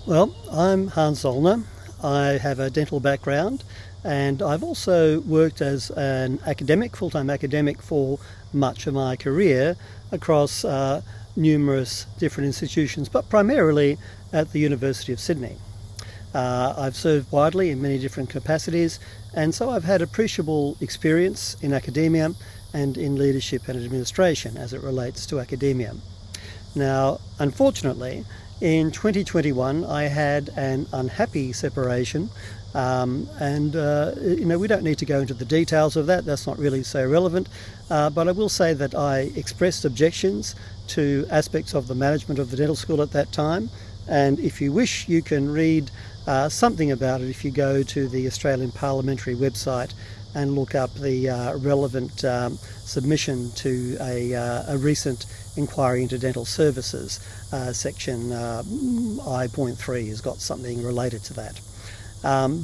Well, I'm Hans Zollner. I have a dental background and I've also worked as an academic, full-time academic for much of my career across numerous different institutions, but primarily at the University of Sydney. I've served widely in many different capacities, and so I've had appreciable experience in academia and in leadership and administration as it relates to academia. Now, unfortunately, in 2021 I had an unhappy separation, and we don't need to go into the details of that, that's not really so relevant, but I will say that I expressed objections to aspects of the management of the dental school at that time, and if you wish you can read something about it if you go to the Australian Parliamentary website and look up the relevant submission to a recent inquiry into dental services. Section I.3 has got something related to that.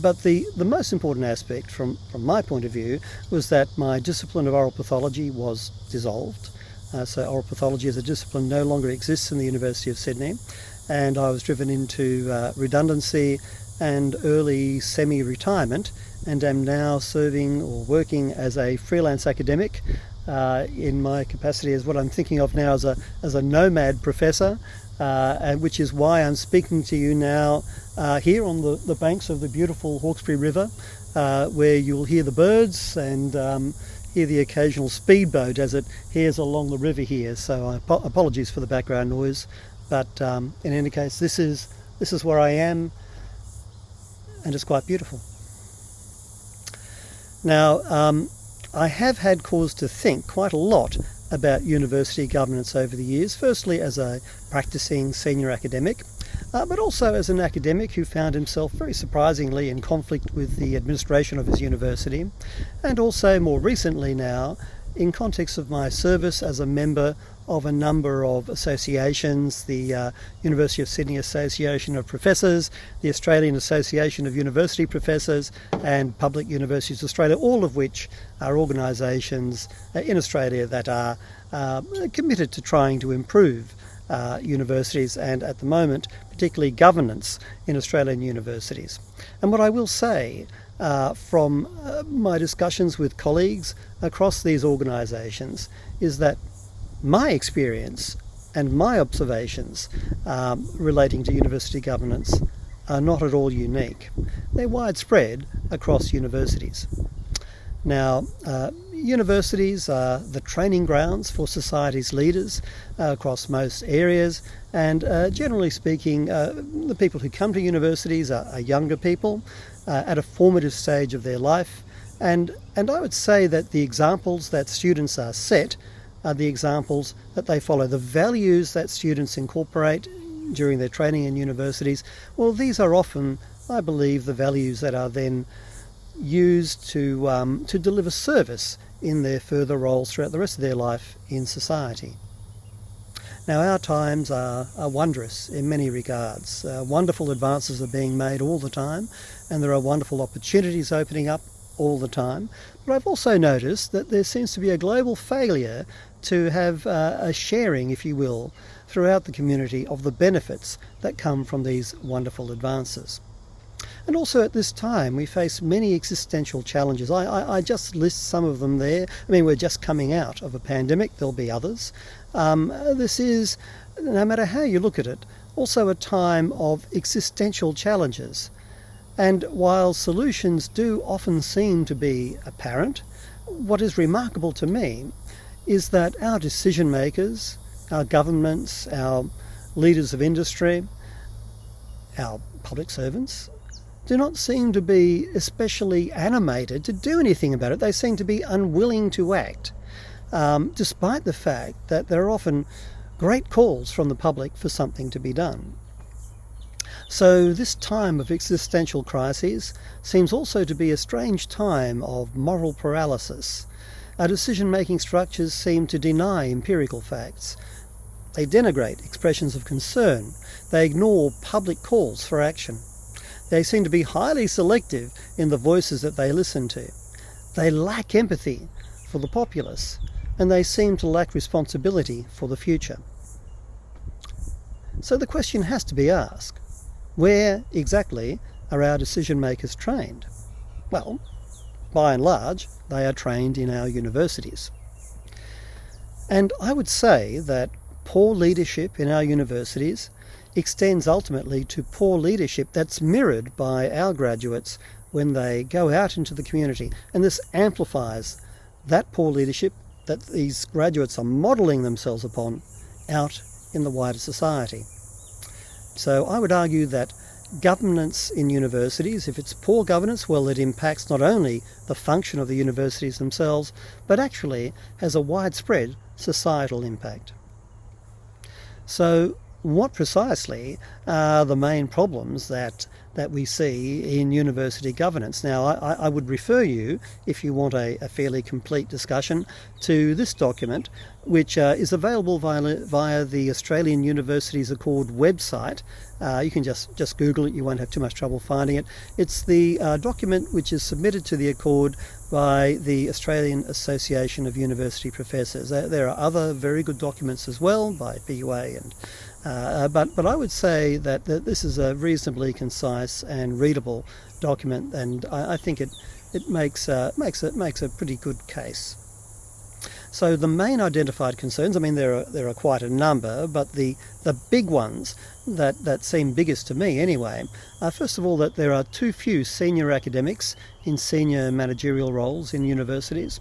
But the most important aspect from my point of view was that my discipline of oral pathology was dissolved. So oral pathology as a discipline no longer exists in the University of Sydney, and I was driven into redundancy and early semi-retirement, and am now serving or working as a freelance academic in my capacity as what I'm thinking of now as a nomad professor, and which is why I'm speaking to you now here on the banks of the beautiful Hawkesbury River, where you'll hear the birds and hear the occasional speedboat as it hears along the river here. So apologies for the background noise, but in any case, this is where I am, and it's quite beautiful. Now, I have had cause to think quite a lot about university governance over the years, firstly as a practicing senior academic, but also as an academic who found himself very surprisingly in conflict with the administration of his university, and also more recently now in context of my service as a member of a number of associations, the University of Sydney Association of Professors, the Australian Association of University Professors, and Public Universities Australia, all of which are organisations in Australia that are committed to trying to improve universities and, at the moment, particularly governance in Australian universities. And what I will say from my discussions with colleagues across these organisations is that my experience and my observations relating to university governance are not at all unique. They're widespread across universities. Now, universities are the training grounds for society's leaders across most areas, and generally speaking, the people who come to universities are younger people at a formative stage of their life, and I would say that the examples that students are set are the examples that they follow. The values that students incorporate during their training in universities, well, these are often, I believe, the values that are then used to deliver service in their further roles throughout the rest of their life in society. Now, our times are wondrous in many regards. Wonderful advances are being made all the time, and there are wonderful opportunities opening up all the time. But I've also noticed that there seems to be a global failure to have a sharing, if you will, throughout the community of the benefits that come from these wonderful advances. And also at this time we face many existential challenges. I just list some of them there. I mean, we're just coming out of a pandemic, there'll be others. This is, no matter how you look at it, also a time of existential challenges. And while solutions do often seem to be apparent, what is remarkable to me is that our decision makers, our governments, our leaders of industry, our public servants, do not seem to be especially animated to do anything about it. They seem to be unwilling to act, despite the fact that there are often great calls from the public for something to be done. So this time of existential crises seems also to be a strange time of moral paralysis. Our decision-making structures seem to deny empirical facts. They denigrate expressions of concern. They ignore public calls for action. They seem to be highly selective in the voices that they listen to. They lack empathy for the populace, and they seem to lack responsibility for the future. So the question has to be asked, Where exactly are our decision makers trained? Well, by and large, they are trained in our universities. And I would say that poor leadership in our universities extends ultimately to poor leadership that's mirrored by our graduates when they go out into the community. And this amplifies that poor leadership that these graduates are modelling themselves upon out in the wider society. So I would argue that governance in universities, if it's poor governance, well, it impacts not only the function of the universities themselves, but actually has a widespread societal impact. So what precisely are the main problems that we see in university governance? Now, I would refer you, if you want a fairly complete discussion, to this document, which is available via the Australian Universities Accord website. You can just Google it, you won't have too much trouble finding it. It's the document which is submitted to the Accord by the Australian Association of University Professors. There are other very good documents as well by PUA and but I would say that this is a reasonably concise and readable document, and I think it makes a pretty good case. So the main identified concerns, I mean there are quite a number, but the big ones that seem biggest to me anyway, are first of all that there are too few senior academics in senior managerial roles in universities,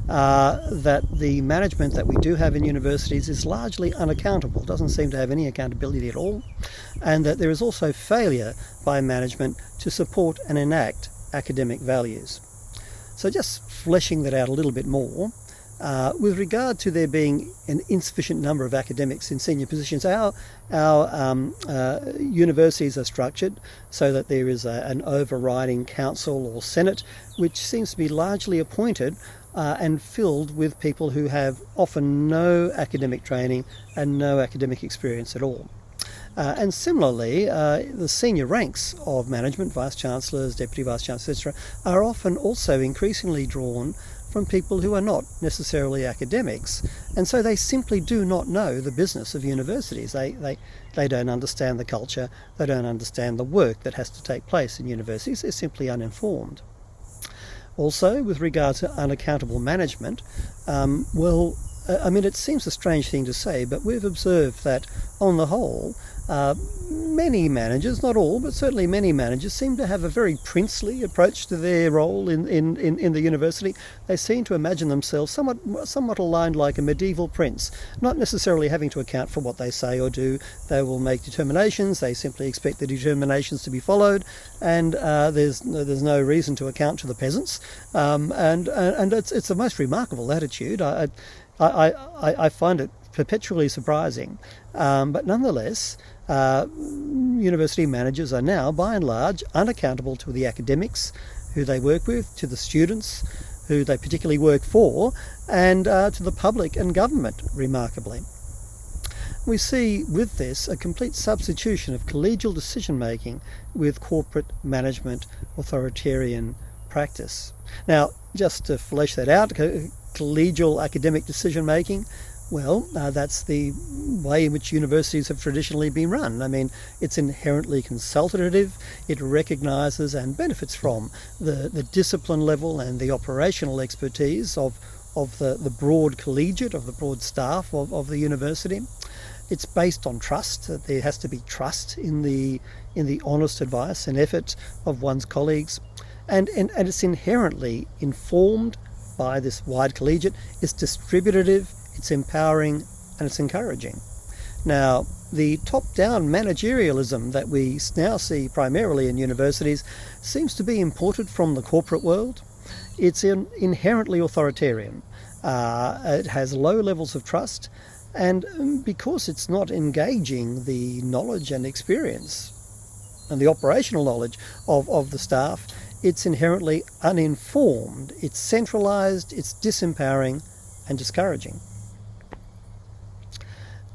that the management that we do have in universities is largely unaccountable, doesn't seem to have any accountability at all, and that there is also failure by management to support and enact academic values. So just fleshing that out a little bit more, with regard to there being an insufficient number of academics in senior positions, our universities are structured so that there is an overriding council or senate, which seems to be largely appointed and filled with people who have often no academic training and no academic experience at all. And similarly, the senior ranks of management, vice-chancellors, deputy vice-chancellors, etc., are often also increasingly drawn from people who are not necessarily academics, and so they simply do not know the business of universities. They don't understand the culture, they don't understand the work that has to take place in universities, they're simply uninformed. Also, with regard to unaccountable management, it seems a strange thing to say, but we've observed that on the whole, many managers, not all, but certainly many managers, seem to have a very princely approach to their role in the university. They seem to imagine themselves somewhat aligned like a medieval prince, not necessarily having to account for what they say or do. They will make determinations, they simply expect the determinations to be followed, and there's no reason to account to the peasants. And it's the most remarkable attitude. I find it perpetually surprising, but nonetheless, university managers are now, by and large, unaccountable to the academics who they work with, to the students who they particularly work for, and to the public and government, remarkably. We see with this a complete substitution of collegial decision-making with corporate management authoritarian practice. Now, just to flesh that out, collegial academic decision-making, well, that's the way in which universities have traditionally been run. I mean, it's inherently consultative. It recognises and benefits from the discipline level and the operational expertise of the broad collegiate, of the broad staff of the university. It's based on trust. There has to be trust in the honest advice and effort of one's colleagues. And it's inherently informed by this wide collegiate. It's distributive, it's empowering, and it's encouraging. Now, the top-down managerialism that we now see primarily in universities seems to be imported from the corporate world. It's inherently authoritarian. It has low levels of trust, and because it's not engaging the knowledge and experience and the operational knowledge of the staff, it's inherently uninformed, it's centralised, it's disempowering and discouraging.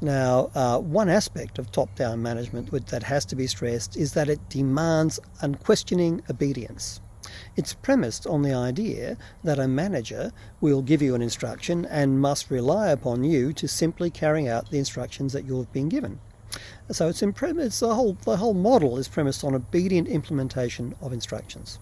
Now, one aspect of top-down management that has to be stressed is that it demands unquestioning obedience. It's premised on the idea that a manager will give you an instruction and must rely upon you to simply carry out the instructions that you've been given. So it's the whole model is premised on obedient implementation of instructions.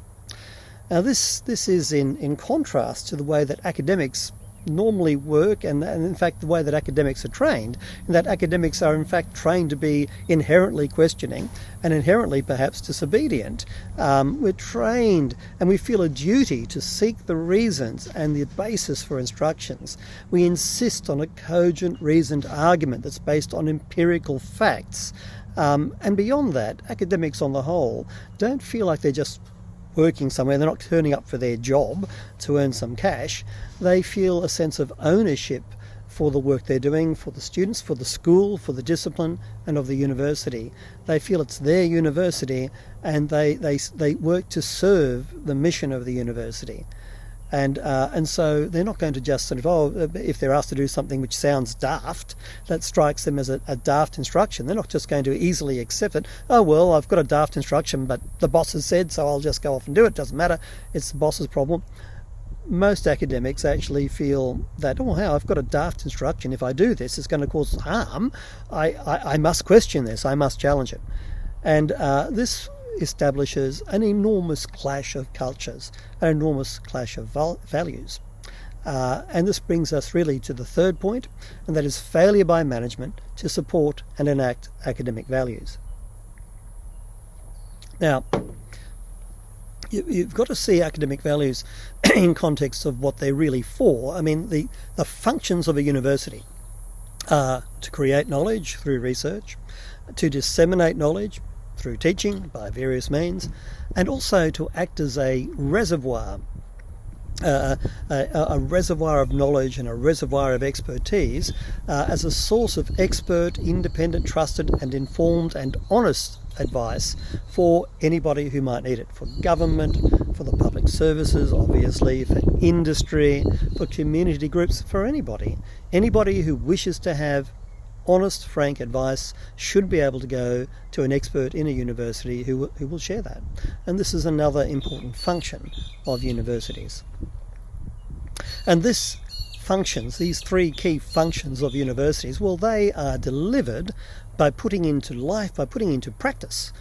Now this is in contrast to the way that academics normally work, and in fact the way that academics are trained, and that academics are in fact trained to be inherently questioning and inherently perhaps disobedient. We're trained and we feel a duty to seek the reasons and the basis for instructions. We insist on a cogent, reasoned argument that's based on empirical facts. And beyond that, academics on the whole don't feel like they're just working somewhere. They're not turning up for their job to earn some cash. They feel a sense of ownership for the work they're doing, for the students, for the school, for the discipline, and of the university. They feel it's their university, and they work to serve the mission of the university. And so they're not going to just sort of, if they're asked to do something which sounds daft, that strikes them as a daft instruction. They're not just going to easily accept it. Oh, well, I've got a daft instruction, but the boss has said, so I'll just go off and do it. Doesn't matter. It's the boss's problem. Most academics actually feel that, oh, wow, I've got a daft instruction. If I do this, it's going to cause harm. I must question this. I must challenge it. And this establishes an enormous clash of cultures, an enormous clash of values. And this brings us really to the third point, and that is failure by management to support and enact academic values. Now, you've got to see academic values in context of what they're really for. I mean, the functions of a university are to create knowledge through research, to disseminate knowledge through teaching by various means, and also to act as a reservoir, a reservoir of knowledge and a reservoir of expertise, as a source of expert, independent, trusted and informed and honest advice for anybody who might need it, for government, for the public services, obviously, for industry, for community groups, for anybody who wishes to have honest, frank advice should be able to go to an expert in a university who will share that. And this is another important function of universities. And these three key functions of universities, well, they are delivered by putting into practice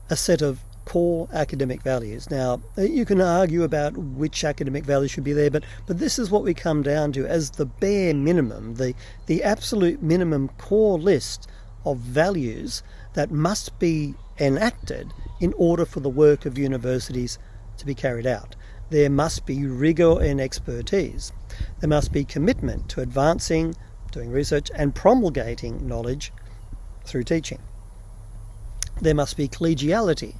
a set of core academic values. Now, you can argue about which academic values should be there, but this is what we come down to as the bare minimum, the absolute minimum core list of values that must be enacted in order for the work of universities to be carried out. There must be rigour and expertise. There must be commitment to advancing, doing research and promulgating knowledge through teaching. There must be collegiality,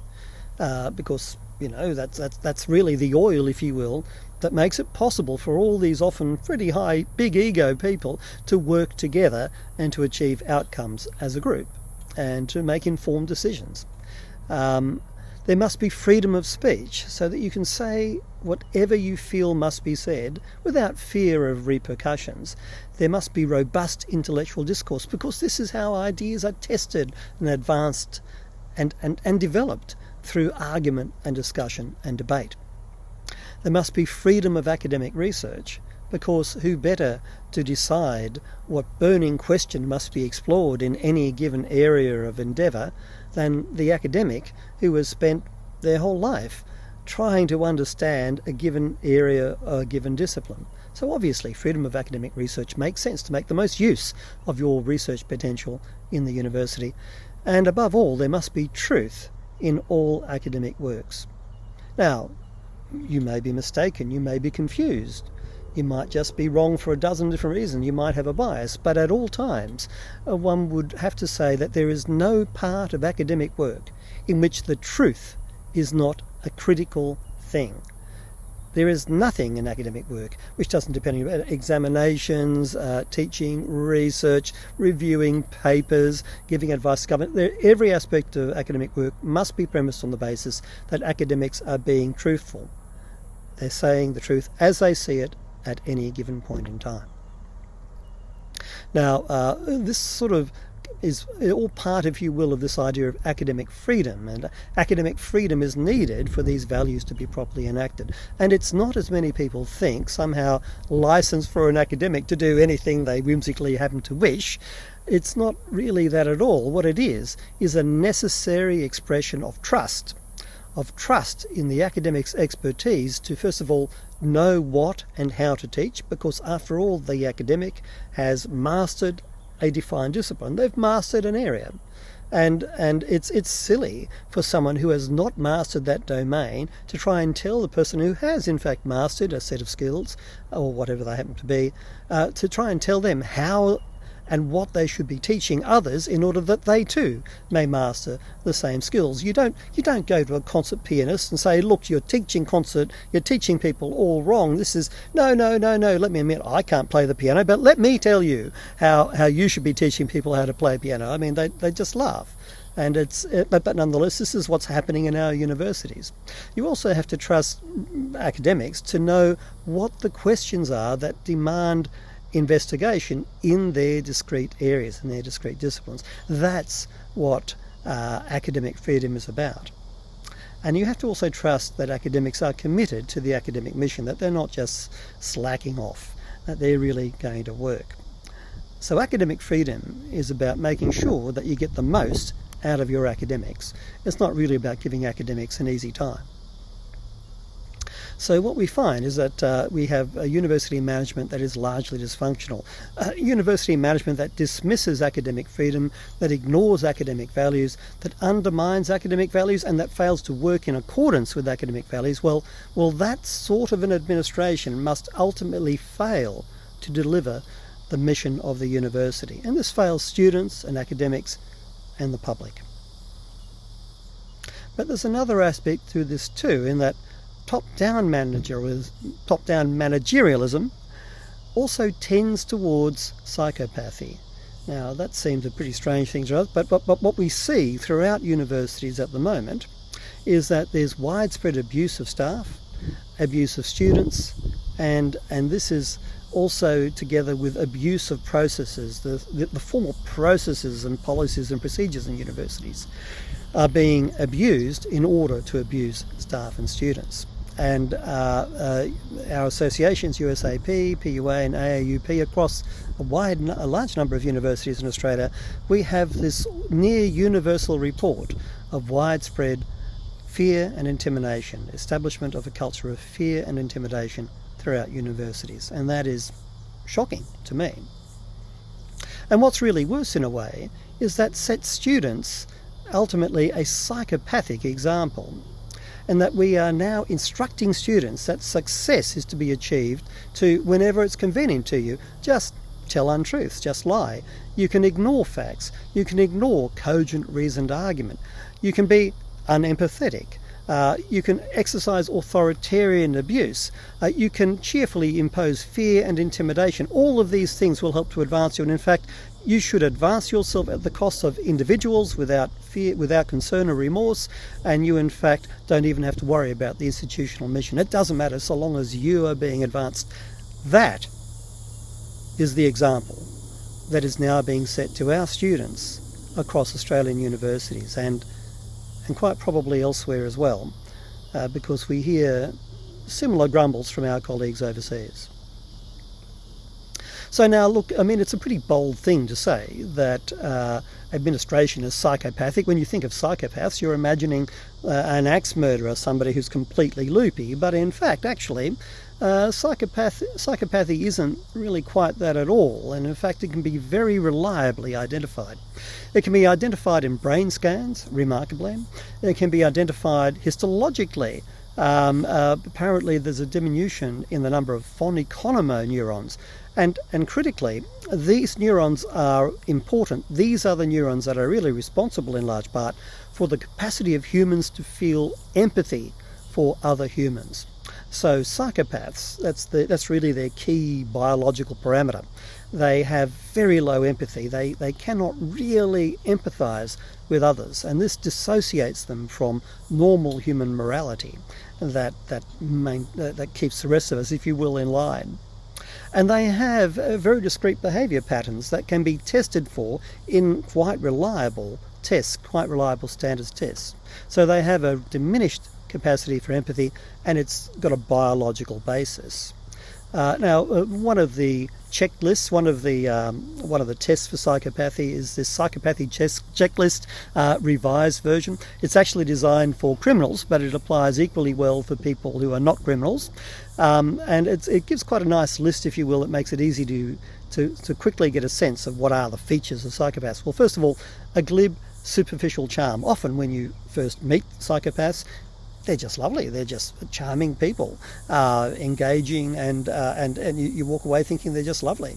because that's really the oil, if you will, that makes it possible for all these often pretty high, big ego people to work together and to achieve outcomes as a group and to make informed decisions. There must be freedom of speech so that you can say whatever you feel must be said without fear of repercussions. There must be robust intellectual discourse, because this is how ideas are tested and advanced and developed through argument and discussion and debate. There must be freedom of academic research, because who better to decide what burning question must be explored in any given area of endeavour than the academic who has spent their whole life trying to understand a given area or a given discipline. So obviously freedom of academic research makes sense to make the most use of your research potential in the university. And above all, there must be truth in all academic works. Now, you may be mistaken, you may be confused, you might just be wrong for a dozen different reasons, you might have a bias, but at all times one would have to say that there is no part of academic work in which the truth is not a critical thing. There is nothing in academic work which doesn't depend on examinations, teaching, research, reviewing papers, giving advice to government. Every aspect of academic work must be premised on the basis that academics are being truthful. They're saying the truth as they see it at any given point in time. Now, this sort of is all part, if you will, of this idea of academic freedom. And academic freedom is needed for these values to be properly enacted. And it's not, as many people think, somehow license for an academic to do anything they whimsically happen to wish. It's not really that at all. What it is a necessary expression of trust in the academic's expertise to, first of all, know what and how to teach, because after all, the academic has mastered a defined discipline. They've mastered an area. And it's silly for someone who has not mastered that domain to try and tell the person who has in fact mastered a set of skills, or whatever they happen to be, to try and tell them how and what they should be teaching others in order that they too may master the same skills. You don't go to a concert pianist and say, look, you're teaching people all wrong. This is, no, let me admit, I can't play the piano, but let me tell you how you should be teaching people how to play piano. I mean, they just laugh. And but nonetheless, this is what's happening in our universities. You also have to trust academics to know what the questions are that demand investigation in their discrete areas, in their discrete disciplines. That's what academic freedom is about. And you have to also trust that academics are committed to the academic mission, that they're not just slacking off, that they're really going to work. So academic freedom is about making sure that you get the most out of your academics. It's not really about giving academics an easy time. So what we find is that we have a university management that is largely dysfunctional, a university management that dismisses academic freedom, that ignores academic values, that undermines academic values, and that fails to work in accordance with academic values. Well, that sort of an administration must ultimately fail to deliver the mission of the university. And this fails students and academics and the public. But there's another aspect to this too, in that top-down managerialism also tends towards psychopathy. Now, that seems a pretty strange thing to us, but what we see throughout universities at the moment is that there's widespread abuse of staff, abuse of students, and this is also together with abuse of processes. The formal processes and policies and procedures in universities are being abused in order to abuse staff and students. And our associations, USAP, PUA and AAUP, across a large number of universities in Australia, we have this near universal report of widespread fear and intimidation, establishment of a culture of fear and intimidation throughout universities. And that is shocking to me. And what's really worse in a way is that sets students ultimately a psychopathic example, and that we are now instructing students that success is to be achieved to, whenever it's convenient to you, just tell untruths, just lie. You can ignore facts. You can ignore cogent, reasoned argument. You can be unempathetic. You can exercise authoritarian abuse. You can cheerfully impose fear and intimidation. All of these things will help to advance you, and in fact, you should advance yourself at the cost of individuals without fear, without concern or remorse, and you in fact don't even have to worry about the institutional mission. It doesn't matter so long as you are being advanced. That is the example that is now being set to our students across Australian universities and quite probably elsewhere as well, because we hear similar grumbles from our colleagues overseas. So now, look, I mean, it's a pretty bold thing to say that administration is psychopathic. When you think of psychopaths, you're imagining an axe murderer, somebody who's completely loopy. But in fact, actually, psychopathy isn't really quite that at all. And in fact, it can be very reliably identified. It can be identified in brain scans, remarkably. It can be identified histologically. Apparently, there's a diminution in the number of von Economo neurons. And critically, these neurons are important. These are the neurons that are really responsible in large part for the capacity of humans to feel empathy for other humans. So psychopaths, that's really their key biological parameter. They have very low empathy. They cannot really empathise with others, and this dissociates them from normal human morality that keeps the rest of us, if you will, in line. And they have very discrete behaviour patterns that can be tested for in quite reliable tests, quite reliable standards tests. So they have a diminished capacity for empathy, and it's got a biological basis. One of the checklists, one of the tests for psychopathy is this psychopathy checklist, revised version. It's actually designed for criminals, but it applies equally well for people who are not criminals. And it gives quite a nice list, if you will. It makes it easy to quickly get a sense of what are the features of psychopaths. Well, first of all, a glib, superficial charm. Often when you first meet psychopaths, they're just lovely. They're just charming people, engaging, and you walk away thinking they're just lovely.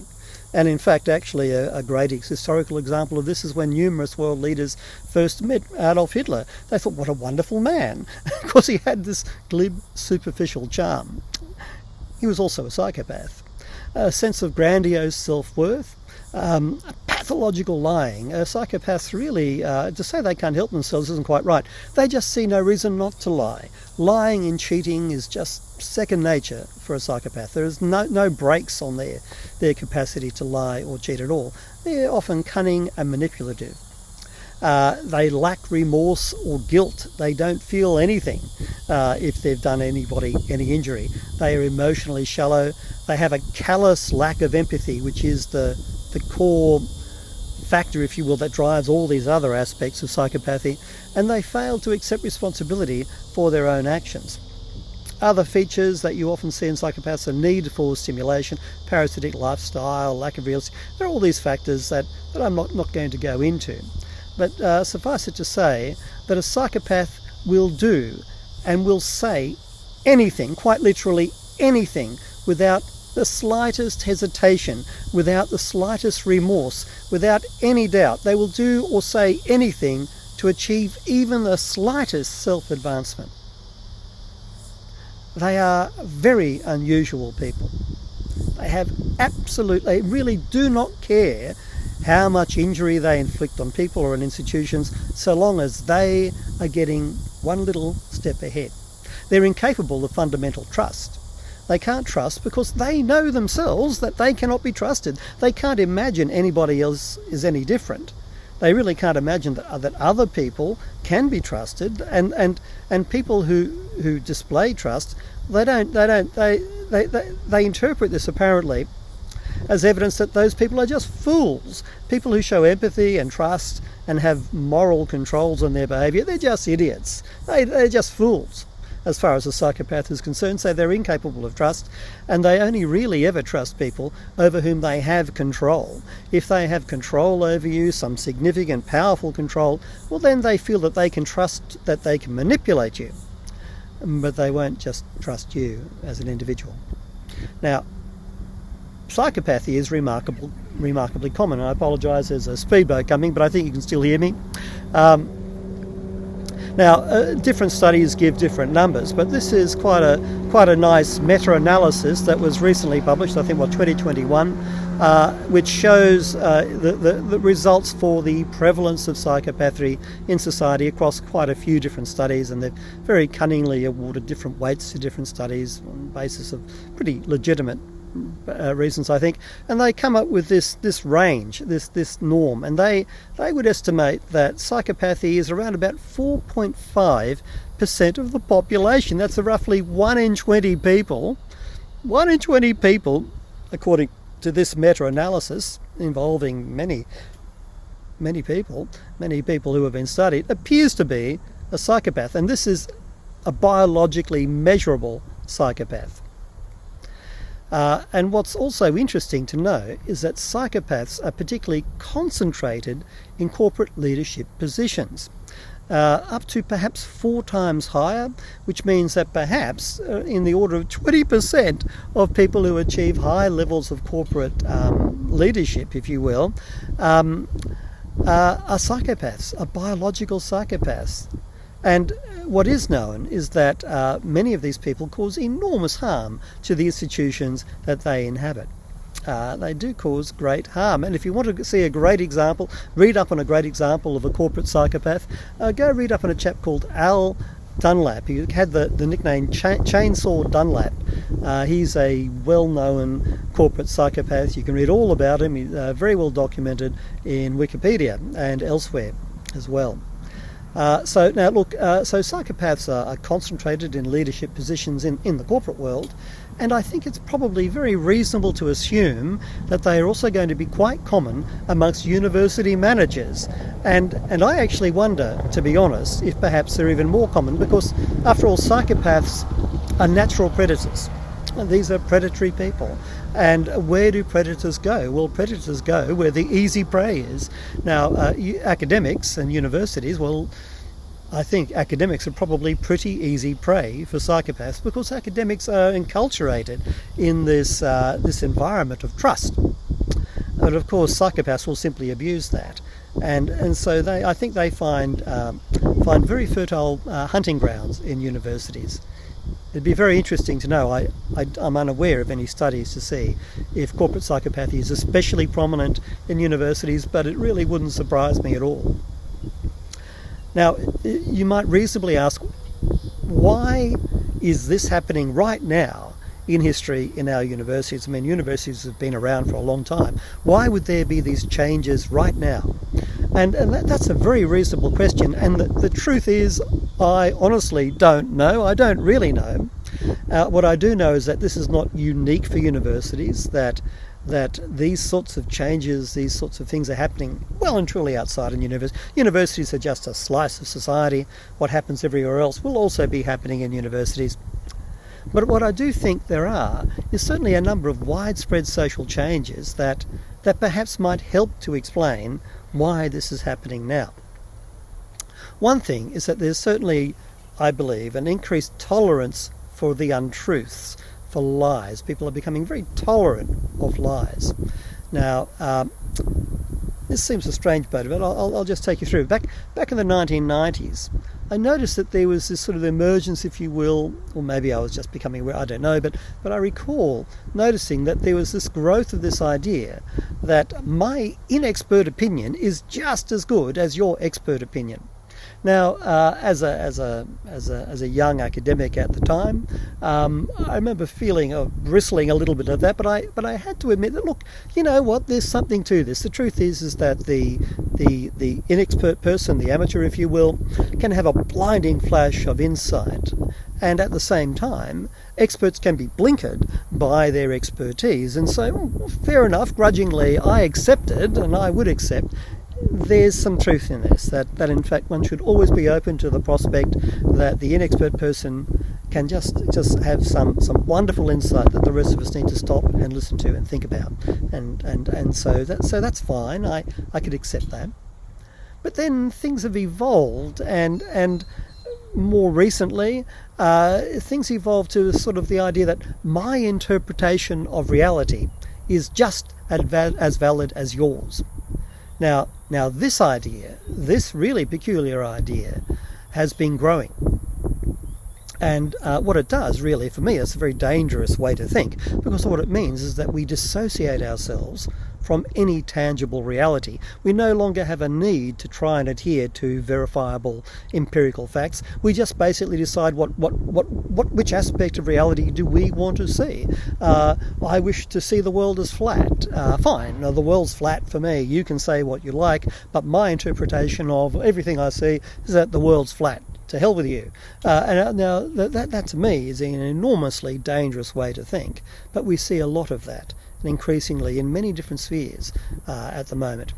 And in fact, actually, a great historical example of this is when numerous world leaders first met Adolf Hitler. They thought, what a wonderful man, because he had this glib, superficial charm. He was also a psychopath. A sense of grandiose self-worth, pathological lying. Psychopaths really, to say they can't help themselves isn't quite right. They just see no reason not to lie. Lying and cheating is just second nature for a psychopath. There is no brakes on their capacity to lie or cheat at all. They're often cunning and manipulative. They lack remorse or guilt. They don't feel anything if they've done anybody any injury. They are emotionally shallow. They have a callous lack of empathy, which is the core factor, if you will, that drives all these other aspects of psychopathy, and they fail to accept responsibility for their own actions. Other features that you often see in psychopaths are need for stimulation, parasitic lifestyle, lack of realism. There are all these factors that I'm not going to go into. But suffice it to say that a psychopath will do and will say anything, quite literally anything, without the slightest hesitation, without the slightest remorse, without any doubt. They will do or say anything to achieve even the slightest self-advancement. They are very unusual people. They really do not care how much injury they inflict on people or on institutions, so long as they are getting one little step ahead. They're incapable of fundamental trust. They can't trust because they know themselves that they cannot be trusted. They can't imagine anybody else is any different. They really can't imagine that other people can be trusted, and people who display trust, they interpret this apparently as evidence that those people are just fools. People who show empathy and trust and have moral controls on their behaviour, they're just idiots. They're just fools. As far as a psychopath is concerned, so they're incapable of trust, and they only really ever trust people over whom they have control. If they have control over you, some significant, powerful control, well then they feel that they can trust that they can manipulate you. But they won't just trust you as an individual. Now, psychopathy is remarkably common. I apologise, there's a speedboat coming, but I think you can still hear me. Different studies give different numbers, but this is quite a nice meta-analysis that was recently published, I think, 2021, which shows the results for the prevalence of psychopathy in society across quite a few different studies, and they've very cunningly awarded different weights to different studies on the basis of pretty legitimate reasons, I think, and they come up with this range, this norm, and they would estimate that psychopathy is around about 4.5% of the population. That's roughly 1 in 20 people. 1 in 20 people, according to this meta-analysis involving many people who have been studied, appears to be a psychopath, and this is a biologically measurable psychopath. And what's also interesting to know is that psychopaths are particularly concentrated in corporate leadership positions, up to perhaps 4 times higher, which means that perhaps in the order of 20% of people who achieve high levels of corporate leadership, if you will, are psychopaths, are biological psychopaths. And what is known is that many of these people cause enormous harm to the institutions that they inhabit. They do cause great harm. And if you want to see a great example, read up on a great example of a corporate psychopath, go read up on a chap called Dunlap. He had the nickname Chainsaw Dunlap. He's a well-known corporate psychopath. You can read all about him. He's very well documented in Wikipedia and elsewhere as well. So psychopaths are concentrated in leadership positions in the corporate world, and I think it's probably very reasonable to assume that they are also going to be quite common amongst university managers. And I actually wonder, to be honest, if perhaps they're even more common, because after all, psychopaths are natural predators. These are predatory people. And where do predators go? Well, predators go where the easy prey is. Now, academics and universities, well, I think academics are probably pretty easy prey for psychopaths, because academics are enculturated in this environment of trust. But of course, psychopaths will simply abuse that, and so I think they find very fertile hunting grounds in universities. It'd be very interesting to know. I'm unaware of any studies to see if corporate psychopathy is especially prominent in universities, but it really wouldn't surprise me at all. Now, you might reasonably ask, why is this happening right now in history in our universities? I mean, universities have been around for a long time. Why would there be these changes right now? And that's a very reasonable question. And the truth is, I honestly don't know. I don't really know. What I do know is that this is not unique for universities, that these sorts of changes, these sorts of things are happening well and truly outside in universities. Universities are just a slice of society. What happens everywhere else will also be happening in universities. But what I do think there is certainly a number of widespread social changes that perhaps might help to explain why this is happening now. One thing is that there's certainly, I believe, an increased tolerance for the untruths, for lies. People are becoming very tolerant of lies. Now, this seems a strange motive, but I'll just take you through. Back in the 1990s, I noticed that there was this sort of emergence, if you will, or maybe I was just becoming aware, I don't know, but I recall noticing that there was this growth of this idea that my inexpert opinion is just as good as your expert opinion. Now, as a young academic at the time, I remember feeling bristling a little bit of that, but I had to admit that, look, you know what? There's something to this. The truth is that the inexpert person, the amateur, if you will, can have a blinding flash of insight, and at the same time, experts can be blinkered by their expertise. And so, fair enough, grudgingly, I accepted, and I would accept, there's some truth in this, that in fact one should always be open to the prospect that the inexpert person can just have some wonderful insight that the rest of us need to stop and listen to and think about, and so that's fine. I could accept that. But then things have evolved, and more recently things evolved to sort of the idea that my interpretation of reality is just as valid as yours. Now this idea, this really peculiar idea, has been growing. And what it does, really, for me, it's a very dangerous way to think, because what it means is that we dissociate ourselves from any tangible reality. We no longer have a need to try and adhere to verifiable empirical facts. We just basically decide which aspect of reality do we want to see. I wish to see the world as flat. Fine, now the world's flat for me. You can say what you like, but my interpretation of everything I see is that the world's flat. To hell with you. And now that to me is an enormously dangerous way to think, but we see a lot of that, and increasingly in many different spheres at the moment.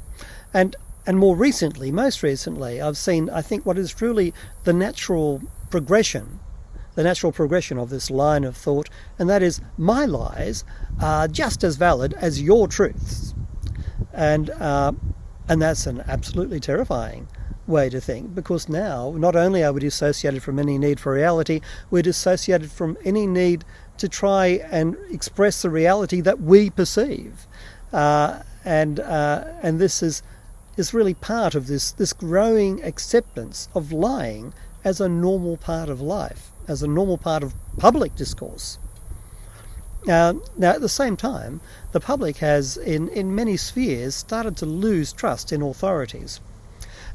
And most recently, I've seen, I think, what is truly the natural progression of this line of thought, and that is, my lies are just as valid as your truths. And that's an absolutely terrifying way to think, because now not only are we dissociated from any need for reality, we're dissociated from any need to try and express the reality that we perceive, and this is really part of this growing acceptance of lying as a normal part of life, as a normal part of public discourse. Now at the same time, the public has in many spheres started to lose trust in authorities.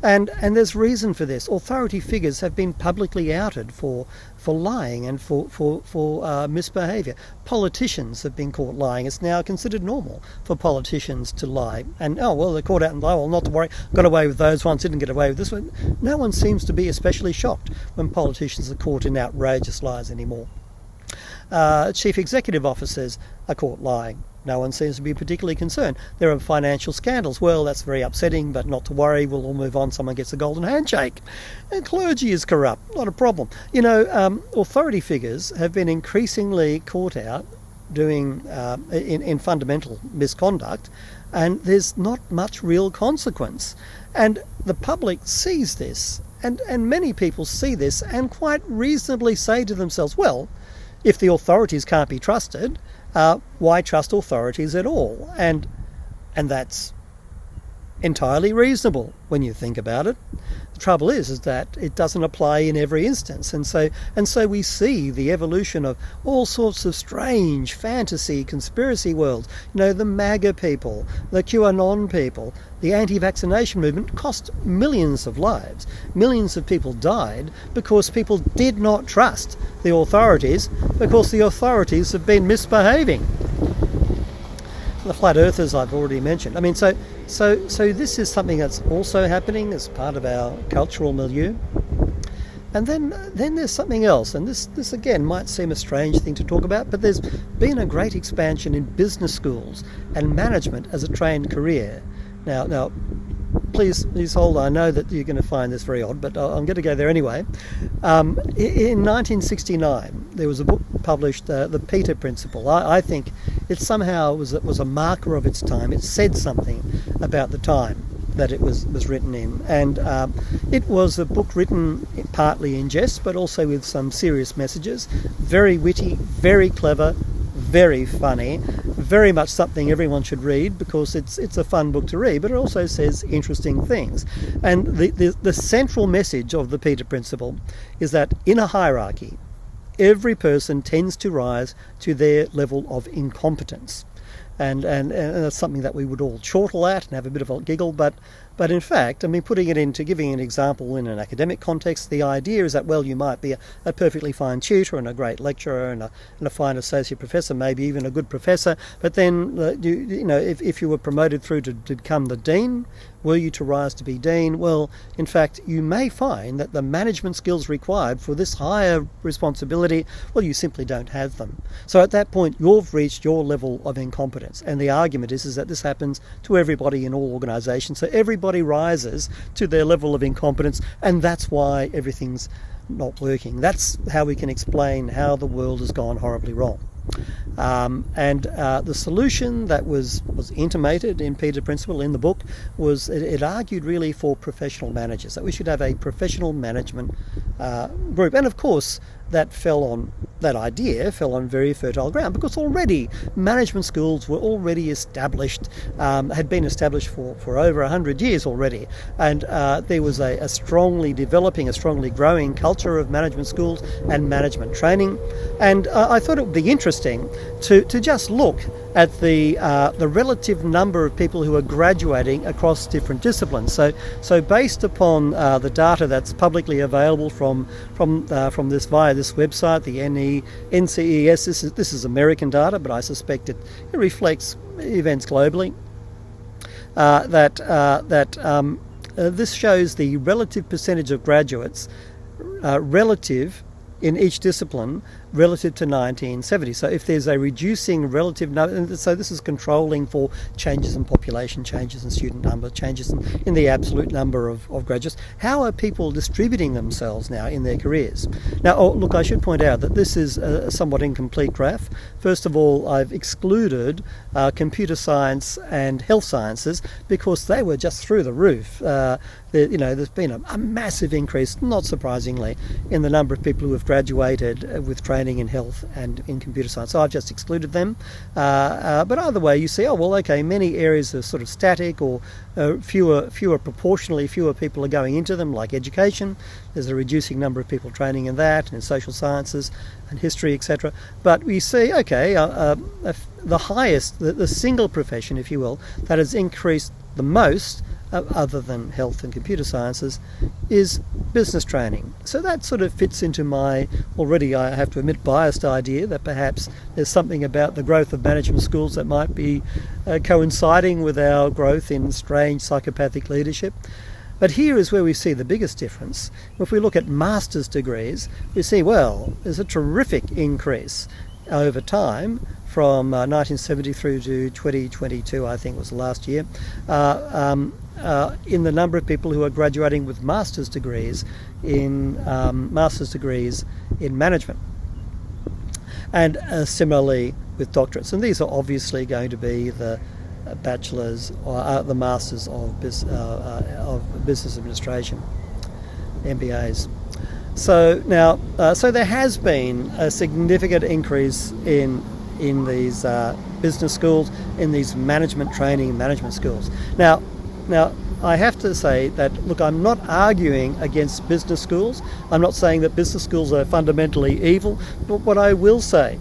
And there's reason for this. Authority figures have been publicly outed for lying and for misbehaviour. Politicians have been caught lying. It's now considered normal for politicians to lie. And, they're caught out and lie. Well, not to worry, got away with those ones, didn't get away with this one. No one seems to be especially shocked when politicians are caught in outrageous lies anymore. Chief executive officers are caught lying. No one seems to be particularly concerned. There are financial scandals. Well, that's very upsetting, but not to worry. We'll all move on. Someone gets a golden handshake. And clergy is corrupt. Not a problem. Authority figures have been increasingly caught out doing in fundamental misconduct, and there's not much real consequence. And the public sees this, and many people see this and quite reasonably say to themselves, well, if the authorities can't be trusted, why trust authorities at all? And that's entirely reasonable when you think about it. The trouble is that it doesn't apply in every instance, and so we see the evolution of all sorts of strange fantasy conspiracy worlds. The MAGA people, the QAnon people, the anti-vaccination movement cost millions of lives. Millions of people died because people did not trust the authorities because the authorities have been misbehaving. The flat earthers I've already mentioned. So this is something that's also happening as part of our cultural milieu. And then there's something else, and this again might seem a strange thing to talk about, but there's been a great expansion in business schools and management as a trained career. Now, please hold. I know that you're going to find this very odd, but I'm going to go there anyway. In 1969, there was a book published, The Peter Principle. I think it somehow was a marker of its time. It said something about the time that it was written in, and it was a book written partly in jest, but also with some serious messages. Very witty, very clever, very funny, very much something everyone should read because it's a fun book to read, but it also says interesting things. And the central message of the Peter Principle is that in a hierarchy, every person tends to rise to their level of incompetence. And that's something that we would all chortle at and have a bit of a giggle, but in fact, putting it into giving an example in an academic context, the idea is that, well, you might be a perfectly fine tutor and a great lecturer and a fine associate professor, maybe even a good professor, but then if you were promoted through to become the dean, were you to rise to be dean? Well, in fact, you may find that the management skills required for this higher responsibility, well, you simply don't have them. So at that point, you've reached your level of incompetence. And the argument is that this happens to everybody in all organisations. So everybody rises to their level of incompetence, and that's why everything's not working. That's how we can explain how the world has gone horribly wrong. The solution that was intimated in Peter Principle in the book was it argued really for professional managers, that we should have a professional management group. And of course, that idea fell on very fertile ground because already management schools were already established, had been established for over 100 years already, and there was a strongly developing, a strongly growing culture of management schools and management training. And I thought it would be interesting to just look at the relative number of people who are graduating across different disciplines. So based upon the data that's publicly available from this via this website, the NCES, this is American data, but I suspect it reflects events globally. This shows the relative percentage of graduates relative in each discipline relative to 1970. So if there's a reducing relative number, so this is controlling for changes in population, changes in student number, changes in the absolute number of graduates. How are people distributing themselves now in their careers? Now, look, I should point out that this is a somewhat incomplete graph. First of all, I've excluded computer science and health sciences because they were just through the roof. There's been a massive increase, not surprisingly, in the number of people who have graduated with training in health and in computer science. So I've just excluded them. But either way, you see, many areas are sort of static, or proportionally fewer people are going into them, like education. There's a reducing number of people training in that, and in social sciences and history, etc. But we see, the highest, the single profession, if you will, that has increased the most other than health and computer sciences, is business training. So that sort of fits into my already, I have to admit, biased idea that perhaps there's something about the growth of management schools that might be coinciding with our growth in strange psychopathic leadership. But here is where we see the biggest difference. If we look at master's degrees, we see, well, there's a terrific increase over time from 1970 through to 2022, I think was the last year, in the number of people who are graduating with master's degrees in management. And similarly with doctorates. And these are obviously going to be the bachelor's or the masters of business administration, MBAs. So now, so there has been a significant increase in these business schools, in these management training, management schools. Now, I have to say that, look, I'm not arguing against business schools. I'm not saying that business schools are fundamentally evil. But what I will say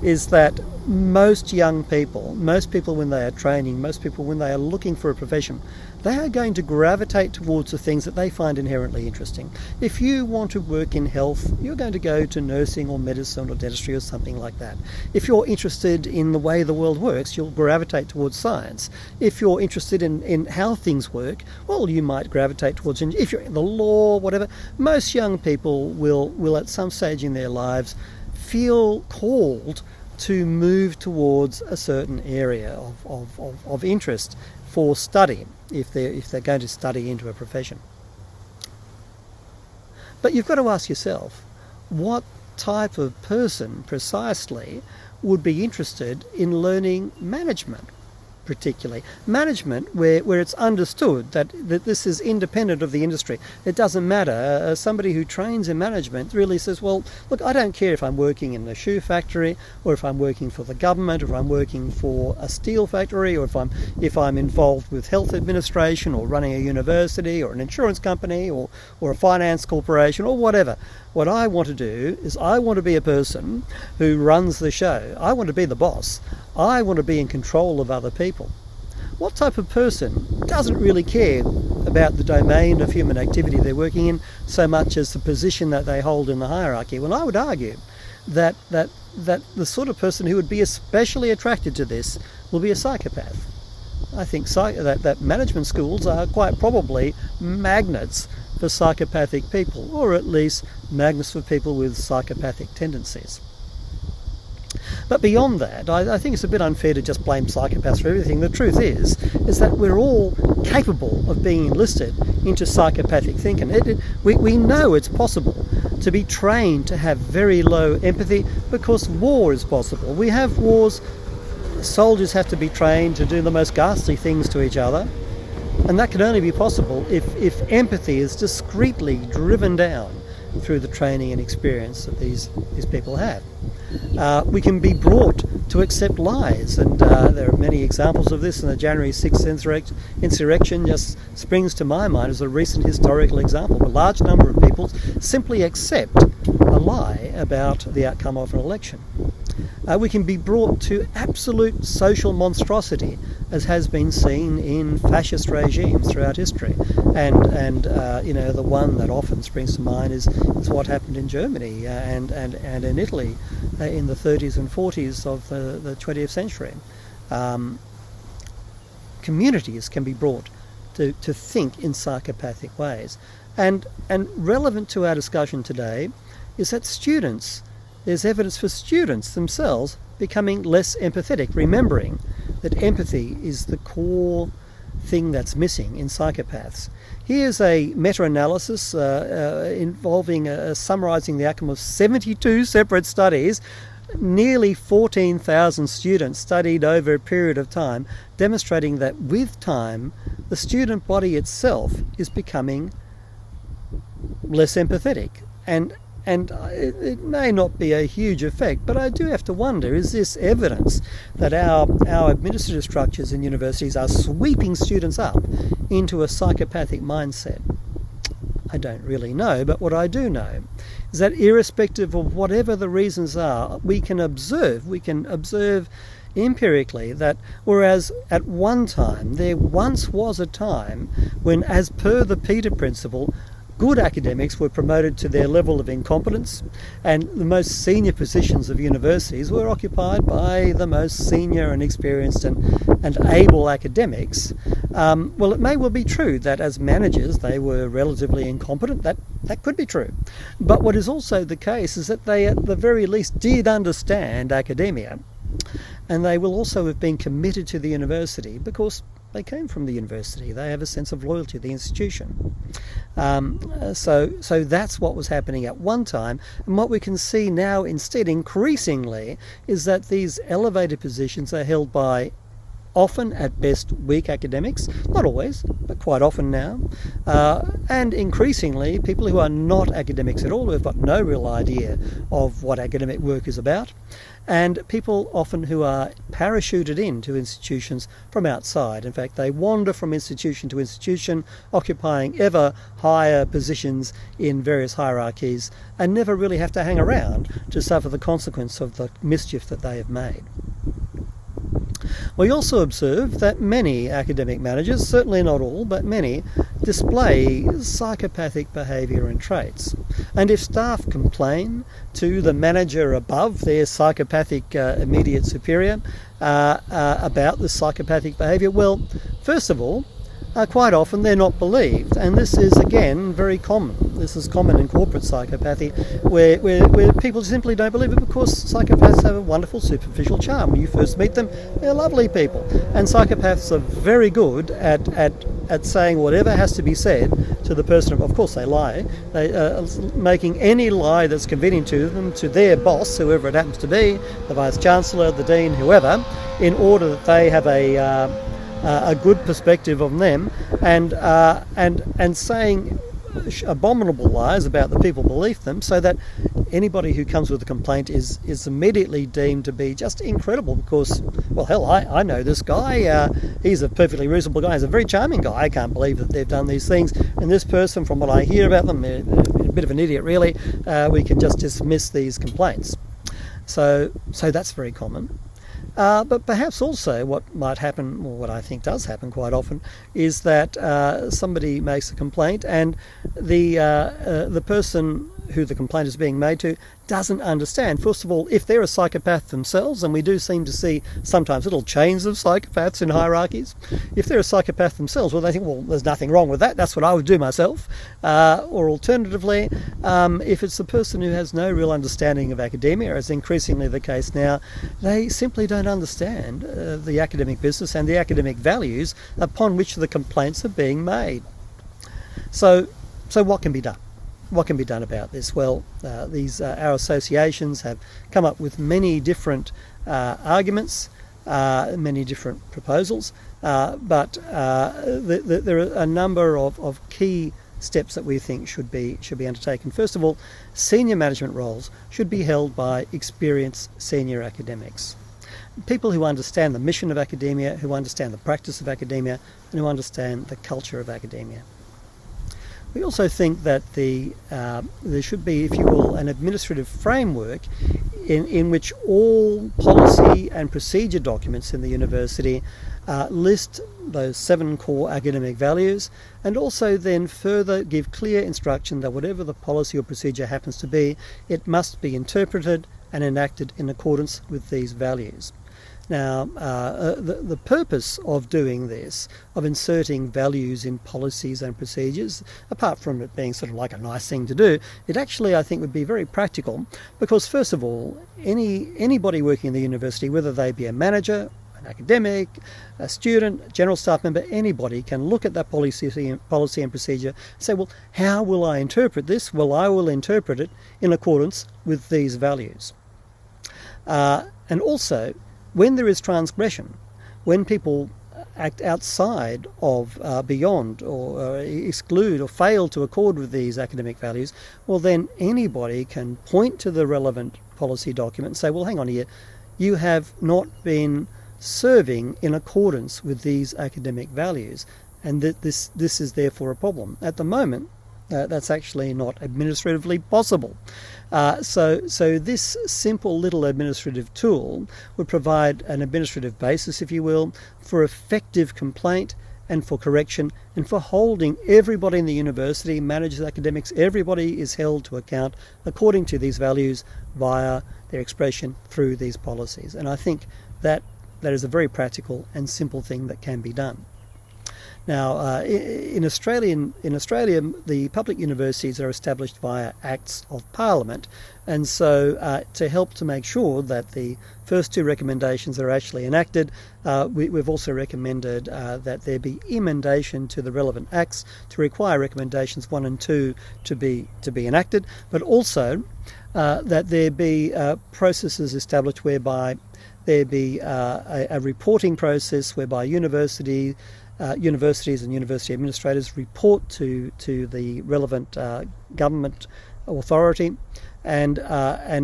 is that most young people, most people when they are training, most people when they are looking for a profession, they are going to gravitate towards the things that they find inherently interesting. If you want to work in health, you're going to go to nursing or medicine or dentistry or something like that. If you're interested in the way the world works, you'll gravitate towards science. If you're interested in how things work, well, you might gravitate towards, if you're in the law, whatever. Most young people will at some stage in their lives feel called to move towards a certain area of interest for study, if they're going to study into a profession. But you've got to ask yourself, what type of person precisely would be interested in learning management? Particularly management, where it's understood that this is independent of the industry. It doesn't matter. Somebody who trains in management really says, well, look, I don't care if I'm working in a shoe factory, or if I'm working for the government, or if I'm working for a steel factory, or if I'm involved with health administration, or running a university, or an insurance company, or a finance corporation, or whatever. What I want to do is I want to be a person who runs the show. I want to be the boss. I want to be in control of other people. What type of person doesn't really care about the domain of human activity they're working in so much as the position that they hold in the hierarchy? Well, I would argue that the sort of person who would be especially attracted to this will be a psychopath. I think that management schools are quite probably magnets for psychopathic people, or at least magnets for people with psychopathic tendencies. But beyond that, I think it's a bit unfair to just blame psychopaths for everything. The truth is that we're all capable of being enlisted into psychopathic thinking. We know it's possible to be trained to have very low empathy because war is possible. We have wars. Soldiers have to be trained to do the most ghastly things to each other. And that can only be possible if empathy is discreetly driven down through the training and experience that these people have. We can be brought to accept lies, and there are many examples of this, and the January 6th insurrection just springs to my mind as a recent historical example. A large number of people simply accept a lie about the outcome of an election. We can be brought to absolute social monstrosity, as has been seen in fascist regimes throughout history, and the one that often springs to mind is what happened in Germany and in Italy in the 30s and 40s of the 20th century. Communities can be brought to think in psychopathic ways, and relevant to our discussion today is that there's evidence for students themselves becoming less empathetic, remembering that empathy is the core thing that's missing in psychopaths. Here's a meta-analysis involving summarising the outcome of 72 separate studies. Nearly 14,000 students studied over a period of time, demonstrating that with time, the student body itself is becoming less empathetic. And it may not be a huge effect, but I do have to wonder, is this evidence that our administrative structures in universities are sweeping students up into a psychopathic mindset? I don't really know, but what I do know is that irrespective of whatever the reasons are, we can observe empirically that whereas at one time, there once was a time when, as per the Peter Principle, good academics were promoted to their level of incompetence, and the most senior positions of universities were occupied by the most senior and experienced and able academics. Well, it may well be true that as managers they were relatively incompetent. That could be true. But what is also the case is that they at the very least did understand academia, and they will also have been committed to the university because they came from the university. They have a sense of loyalty to the institution. So that's what was happening at one time. And what we can see now instead, increasingly, is that these elevated positions are held by often at best weak academics, not always, but quite often now, and increasingly people who are not academics at all, who have got no real idea of what academic work is about, and people often who are parachuted into institutions from outside. In fact, they wander from institution to institution, occupying ever higher positions in various hierarchies, and never really have to hang around to suffer the consequence of the mischief that they have made. We also observe that many academic managers, certainly not all, but many, display psychopathic behaviour and traits. And if staff complain to the manager above their psychopathic immediate superior about the psychopathic behaviour, well, first of all, quite often they're not believed, and this is again very common. This is common in corporate psychopathy, where people simply don't believe it because psychopaths have a wonderful superficial charm. When you first meet them, they're lovely people, and psychopaths are very good at saying whatever has to be said to the person. Of course, they lie, making any lie that's convenient to them, to their boss, whoever it happens to be, the vice chancellor, the dean, whoever, in order that they have a good perspective of them, and saying abominable lies about the people beneath them, so that anybody who comes with a complaint is immediately deemed to be just incredible because, well, hell, I know this guy, he's a perfectly reasonable guy, he's a very charming guy, I can't believe that they've done these things, and this person, from what I hear about them, they're a bit of an idiot really, we can just dismiss these complaints. So that's very common. But perhaps also what might happen, or what I think does happen quite often, is that somebody makes a complaint and the person who the complaint is being made to doesn't understand. First of all, if they're a psychopath themselves, and we do seem to see sometimes little chains of psychopaths in hierarchies, if they're a psychopath themselves, well, they think, well, there's nothing wrong with that, that's what I would do myself. Or alternatively, if it's the person who has no real understanding of academia, as increasingly the case now, they simply don't understand the academic business and the academic values upon which the complaints are being made. So what can be done? What can be done about this? Well, our associations have come up with many different arguments, many different proposals, but there are a number of key steps that we think should be undertaken. First of all, senior management roles should be held by experienced senior academics. People who understand the mission of academia, who understand the practice of academia, and who understand the culture of academia. We also think that there should be, if you will, an administrative framework in which all policy and procedure documents in the university list those 7 core academic values, and also then further give clear instruction that whatever the policy or procedure happens to be, it must be interpreted and enacted in accordance with these values. Now, the purpose of doing this, of inserting values in policies and procedures, apart from it being sort of like a nice thing to do, it actually, I think, would be very practical because, first of all, anybody working in the university, whether they be a manager, an academic, a student, general staff member, anybody can look at that policy and procedure and say, well, how will I interpret this? Well, I will interpret it in accordance with these values. And also, when there is transgression, when people act outside of, beyond, or exclude or fail to accord with these academic values, well then anybody can point to the relevant policy document and say, well, hang on here, you have not been serving in accordance with these academic values, and that this is therefore a problem. At the moment, That's actually not administratively possible. So this simple little administrative tool would provide an administrative basis, if you will, for effective complaint and for correction and for holding everybody in the university, managers, academics, everybody is held to account according to these values via their expression through these policies. And I think that is a very practical and simple thing that can be done. Now, in Australia, the public universities are established via Acts of Parliament, and so to help to make sure that the first two recommendations are actually enacted, we've also recommended that there be emendation to the relevant acts to require recommendations 1 and 2 to be enacted, but also that there be processes established whereby there be a reporting process whereby universities and university administrators report to the relevant government authority and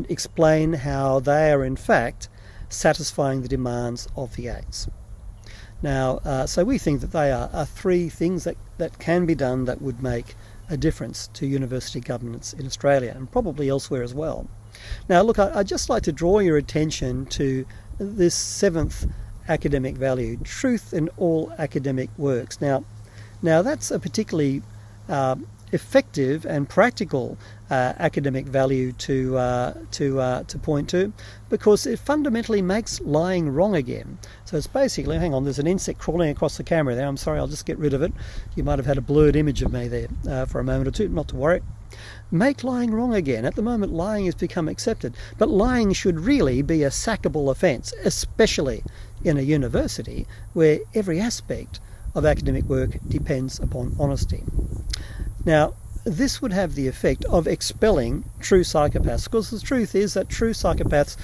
explain how they are in fact satisfying the demands of the Acts. Now, so we think that they are three things that can be done that would make a difference to university governance in Australia and probably elsewhere as well. Now, look, I'd just like to draw your attention to this seventh academic value, truth in all academic works. Now that's a particularly effective and practical academic value to point to, because it fundamentally makes lying wrong again. So it's basically, hang on, there's an insect crawling across the camera there. I'm sorry, I'll just get rid of it. You might have had a blurred image of me there for a moment or two, not to worry. Make lying wrong again. At the moment, lying has become accepted, but lying should really be a sackable offence, especially in a university where every aspect of academic work depends upon honesty. Now, this would have the effect of expelling true psychopaths, because the truth is that true psychopaths,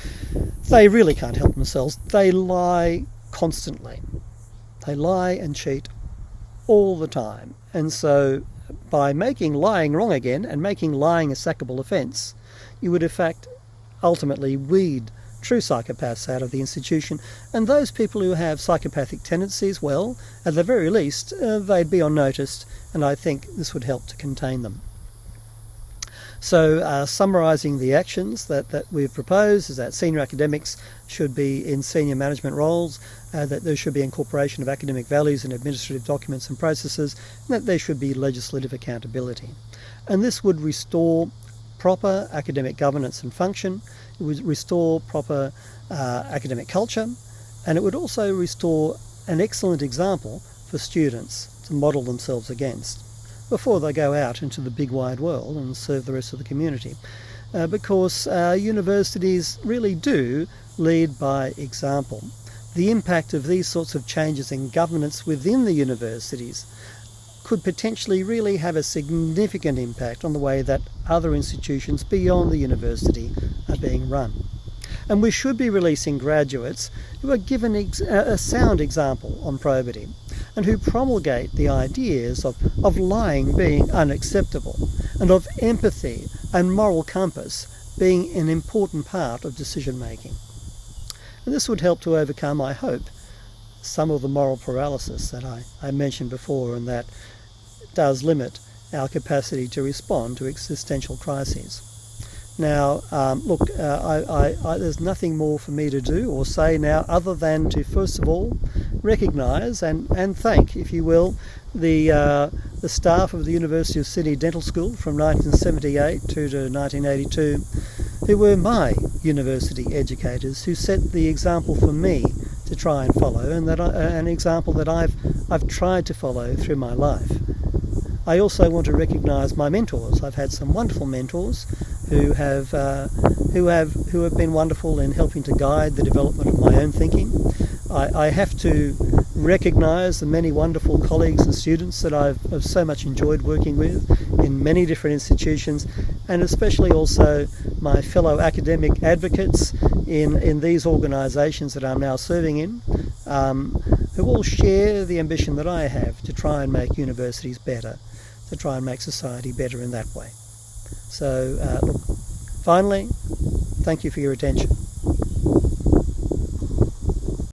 they really can't help themselves. They lie constantly. They lie and cheat all the time. And so by making lying wrong again and making lying a sackable offence, you would in fact ultimately weed true psychopaths out of the institution, and those people who have psychopathic tendencies, well, at the very least, they'd be on notice, and I think this would help to contain them. So summarising the actions that we've proposed is that senior academics should be in senior management roles, that there should be incorporation of academic values in administrative documents and processes, and that there should be legislative accountability. And this would restore proper academic governance and function. It would restore proper academic culture, and it would also restore an excellent example for students to model themselves against before they go out into the big wide world and serve the rest of the community. Because universities really do lead by example. The impact of these sorts of changes in governance within the universities could potentially really have a significant impact on the way that other institutions beyond the university are being run. And we should be releasing graduates who are given a sound example on probity and who promulgate the ideas of lying being unacceptable and of empathy and moral compass being an important part of decision making. And this would help to overcome, I hope, some of the moral paralysis that I mentioned before, and that does limit our capacity to respond to existential crises. Now, look, there's nothing more for me to do or say now other than to first of all recognise and thank, if you will, the staff of the University of Sydney Dental School from 1978 to 1982, who were my university educators, who set the example for me to try and follow, and that an example that I've tried to follow through my life. I also want to recognise my mentors. I've had some wonderful mentors who have been wonderful in helping to guide the development of my own thinking. I have to recognise the many wonderful colleagues and students that I've so much enjoyed working with in many different institutions, and especially also my fellow academic advocates in these organisations that I'm now serving in, who all share the ambition that I have to try and make universities better, to try and make society better in that way. So, look, finally, thank you for your attention.